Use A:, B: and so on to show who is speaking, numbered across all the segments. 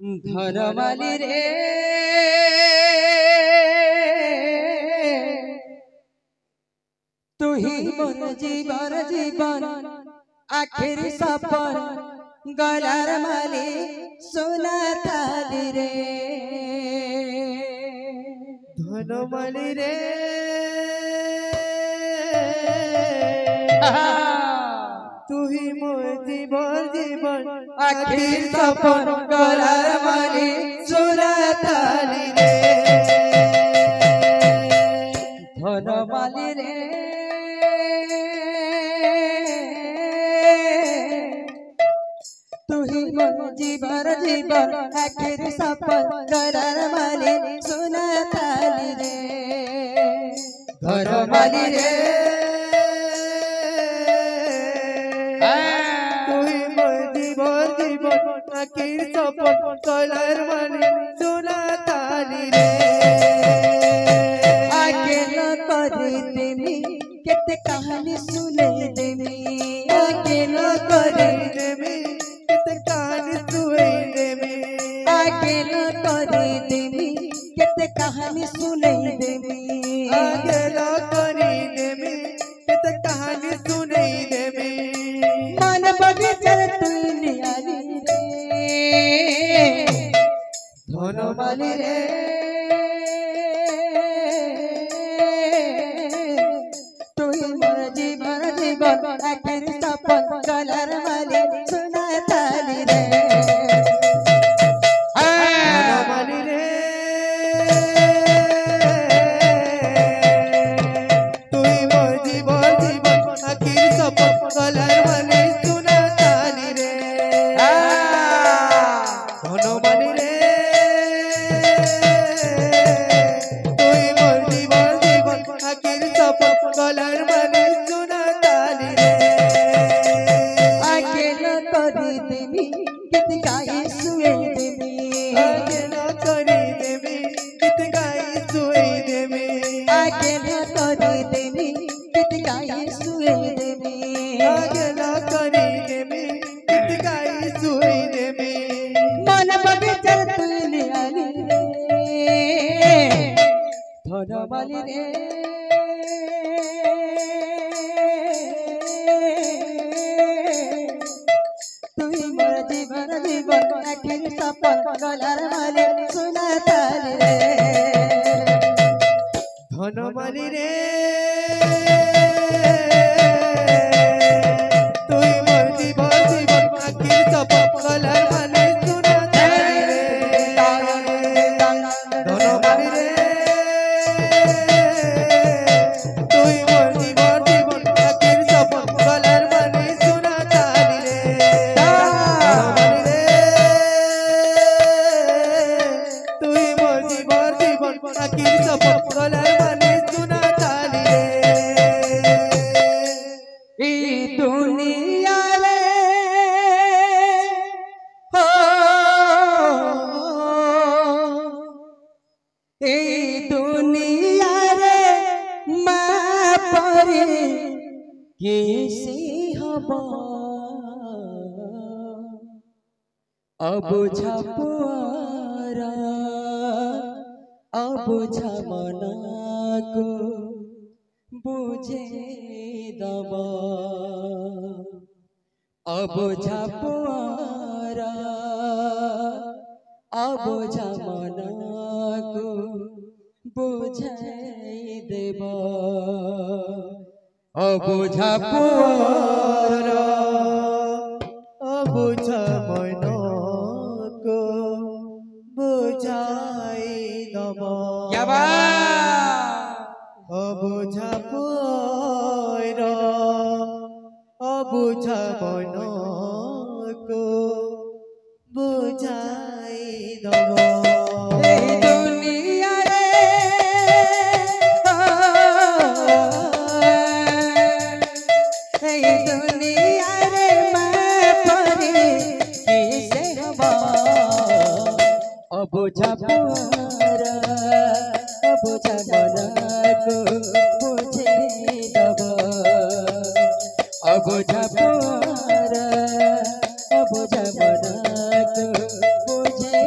A: ধনমালি রে তুহি মোর জীবন জীবন আখির সপন গলার মালি সোনা থালি রে
B: ধনমালি রে তুহি মোর জীবন জীবন
A: আখির সপন গলার মালি সোনা থালি রে ধনমালি রে তুহি মোর জীবন জীবন আখির সপন গলার মালি সোনা থালি রে ধনমালি রে
B: তুহি মোর জীবন জীবন আখির সপন গলার মালি সোনা থালি রে
A: अकेला करे देमी कितने कहानी सुने देमी अकेला करे
B: देमी कित कहानी सुने देमी
A: अकेला करे देमी कितने कहानी सुने देमी
B: अकेला करे देमी कित कहानी सुने देमी
A: मन बगीचर तुनी आली रे धनमाली रे आखिर सपन गलार माली सोना थाली रे
B: धनमाली रे तुई मोर जीवन जीवन आखिर सपन गलार माली सोना थाली रे धनमाली रे तुई मोर जीवन जीवन आखिर सपन गलार माली सोना थाली रे
A: अकेला करी देवी कित गाई सुए देवी
B: अकेला करी देवी कित गाई सुई देवी
A: अकेला करी देवी कित गाई सुए देवी
B: अकेला करी देवी कित गाई सुई देवी
A: मन बगीचर तुनी आली रे धनमाली रे तुई मोर जीवन जीवन आखिर सपन गलार माली सोना थाली रे
B: धनमाली रे तुई मोर जीवन जीवन आखिर सपन गलार माली सोना थाली रे धनमाली रे तुई मोर जीवन जीवन आखिर सपन गलार माली सोना थाली रे धनमाली रे तुई मोर जीवन जीवन आखिर सपन गलार माली सोना थाली रे
A: ई दुनिया रे हो ई दुनिया रे माँ परे किसी हवा अब छपुआरा अब छमना को बुझे दबा अब छपुआरा अब छमना को बुझे देबा अब छपुआरा
B: अब छमन को बुझाई दब
A: क्या बात
B: अब छपुर अब छमन को बुझाई दब
A: दुनिया रे दुनिया रे मैं परी किसे हवा अब छपुआरा अब छमना को बुझे दबा अब छपुआरा अब छमना को बुझे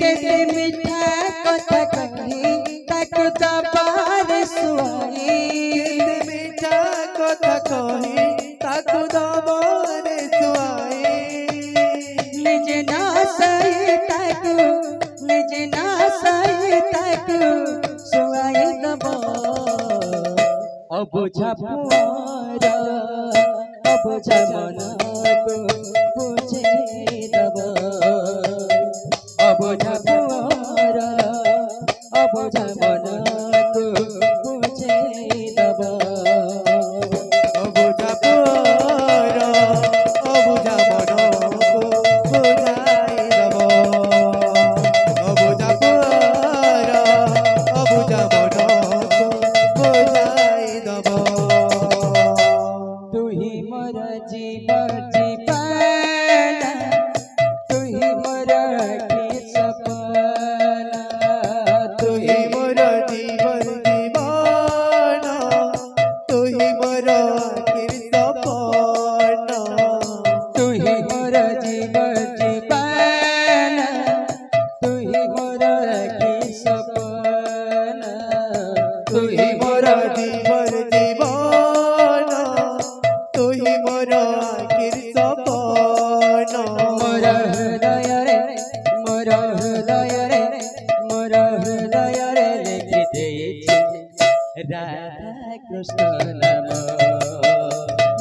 A: केते मिठा कथा कही ताकु दबार सुहाई
B: केते मिठा कथा कही ताकु दबार सुहाई
A: निज ना सही ताकु निज ना सही ताकु सुहाई दबो अबुझा पुआरा अबुझा मनको बुझे दबो अबुझा पुआरा अबुझा मनको बुझे दबो
B: अबुझा पुआरा अबुझा मनको बुझाई दबो अबुझा पुआरा अबुझा मनको बुझाई दबो
A: तू ही मोर जीवन जीवाना तू ही मोर की सपना
B: तू ही मोर जीवन दीवाना तू ही मोर आखिर सपना
A: तू ही मोर जीवन जीवाना तू ही मोर की सपना
B: तू ही मोर जीवन दीवाना तू ही मोर आखिर सपना
A: मोर हृदय रे मोर हृदय रे मोर हृदय रे लिखि देछि राधा कृष्ण नाम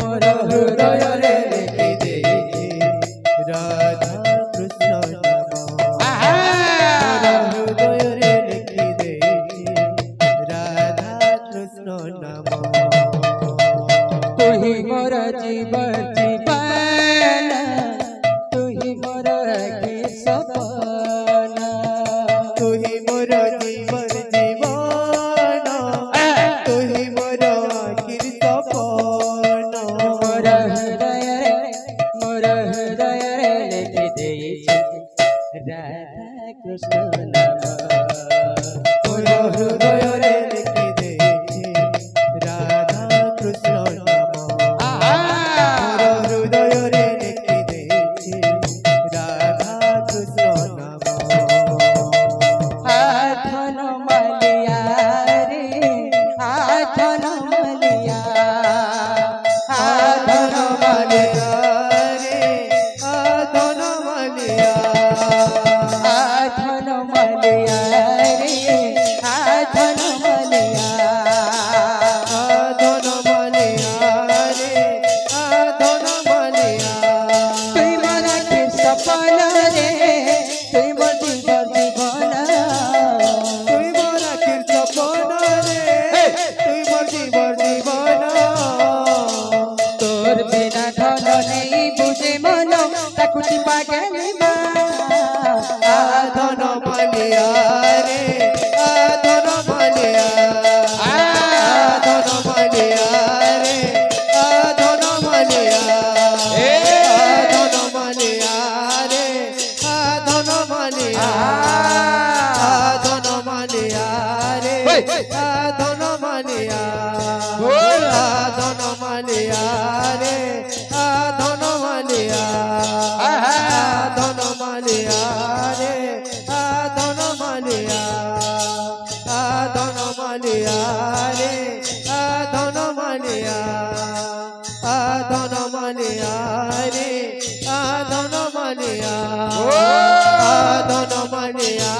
A: मोर हृदय रे
B: लिखि देछि राधा कृष्ण नाम मोर हृदय रे लिखि देछि राधा कृष्ण नाम
A: तू ही मोर जीवन जीवाना तू ही मोर की सपना
B: तू ही मोर जीवन दीवाना तू ही मोर आखिर सपना
A: मोर हृदय रे लिखि देछि राधा कृष्ण नाम
B: मोर हृदय रे लिखि देछि राधा कृष्ण नाम मोर हृदय रे लिखि देछि राधा कृष्ण नाम
A: आधन मलिया रे आधन मलिया
B: आधन मालिया रे आधन मालिया
A: आधन मलिया रे आधन मलिया
B: आधन मालिया रे आधन मालिया
A: तुई मोरा के सपना रे तुई मोर जीवन दीवाना
B: तुई मोर आखिर सपना रे तुई मोर जीवन दीवाना
A: तोर बिना धन नहीं बुझे मन ताकु टिपा गेली मा
B: आधन मालिया रे आधन मालिया आधन मालिया रे आधन मालिया आधन मालिया रे आधन मालिया आधन मालिया रे आधन मालिया आधन मालिया रे आधन मालिया आधन मालिया रे आधन मालिया आधन मालिया रे आधन मालिया आधन मालिया रे आधन मालिया आधन मालिया